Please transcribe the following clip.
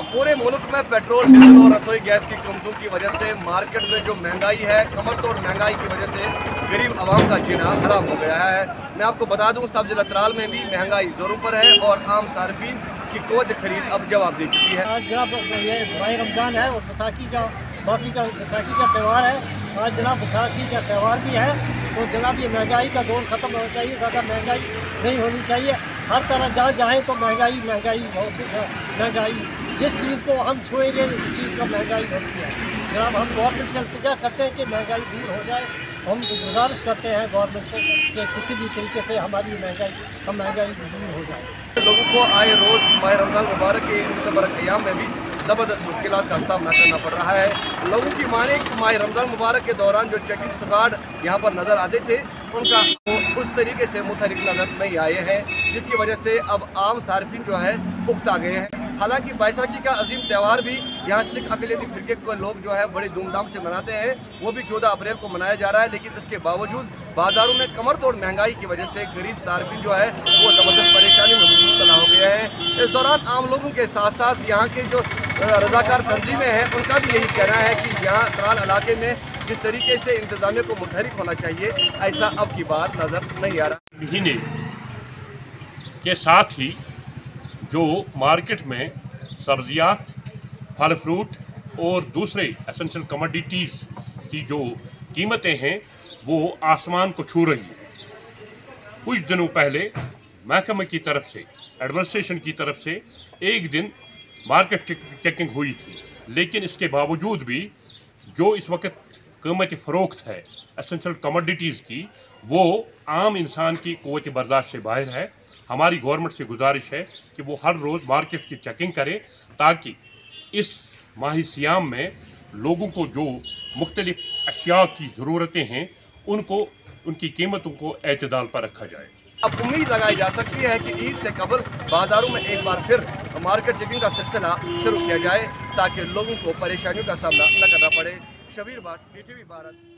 पूरे मुल्क में पेट्रोल, डीजल और रसोई गैस की कीमतों की वजह से मार्केट में जो महंगाई है, कमर तोड़ महंगाई की वजह से गरीब आवाम का जीना हराम हो गया है। मैं आपको बता दूं, सब्ज लतराल में भी महंगाई जोरों पर है और आम सार्फिन की क़ुव्वत खरीद अब जवाब दे चुकी है। आज जनाब ये भाई रमज़ान है और बैसाखी का त्यौहार है। आज जनाब बैसाखी का त्यौहार भी है तो जनाब ये महंगाई का दौर ख़त्म होना चाहिए, ज़्यादा महंगाई नहीं होनी चाहिए। हर तरह जहाँ जाएँ तो महंगाई महंगाई, जिस चीज़ को हम छुएंगे उस चीज़ का महंगाई होती है। जनाब हम गवर्नमेंट से इल्तिजा करते हैं कि महंगाई दूर हो जाए। हम गुजारिश करते हैं गवर्नमेंट से कि किसी भी तरीके से हमारी महंगाई दूर हो जाए। लोगों को आए रोज़ माह रमज़ान मुबारक के मुतबरक अयाम में भी ज़बरदस्त मुश्किलात का सामना करना पड़ रहा है। लोगों की माने कि माह रमज़ान मुबारक के दौरान जो चेकिंग स्क्वाड यहाँ पर नज़र आते थे, उनका उस तरीके से मुतहरिक नज़र नहीं आए हैं, जिसकी वजह से अब आम सार्फिन जो है उकता गए हैं। हालांकि बैसाखी का अजीम त्यौहार भी यहाँ सिख अक़लियती फ़िरके को लोग जो है बड़े धूमधाम से मनाते हैं, वो भी 14 अप्रैल को मनाया जा रहा है। लेकिन इसके बावजूद बाज़ारों में कमर तोड़ महंगाई की वजह से गरीब सार्फिन जो है वो ज़बरदस्त परेशानी में मुब्तला हो गया है। इस दौरान आम लोगों के साथ साथ यहाँ के जो रज़ाकार तंजीमें हैं, उनका भी यही कहना है कि यहाँ तराल इलाके में जिस तरीके से इंतज़ामिया को मुतहरिक होना चाहिए, ऐसा अब की बार नज़र नहीं आ रहा। महीने के साथ ही जो मार्केट में सब्जियात, फल फ्रूट और दूसरे एसेंशियल कमोडिटीज़ की जो कीमतें हैं वो आसमान को छू रही है। कुछ दिनों पहले महकमे की तरफ से, एडमिनिस्ट्रेशन की तरफ से एक दिन मार्केट चेकिंग हुई थी, लेकिन इसके बावजूद भी जो इस वक्त कीमत फ़रोख्त है एसेंशियल कमोडिटीज़ की, वो आम इंसान की क़ुव्वत बर्दाश्त से बाहर है। हमारी गवर्नमेंट से गुजारिश है कि वो हर रोज़ मार्केट की चेकिंग करे, ताकि इस माह सियाम में लोगों को जो मुख्तलिफ अशिया की ज़रूरतें हैं उनको, उनकी कीमतों को एतदाल पर रखा जाए। अब उम्मीद लगाई जा सकती है कि ईद से कबल बाज़ारों में एक बार फिर मार्केट चेकिंग का सिलसिला शुरू किया जाए, ताकि लोगों को परेशानियों का सामना न करना पड़े। शबीर भाट, PTV भारत।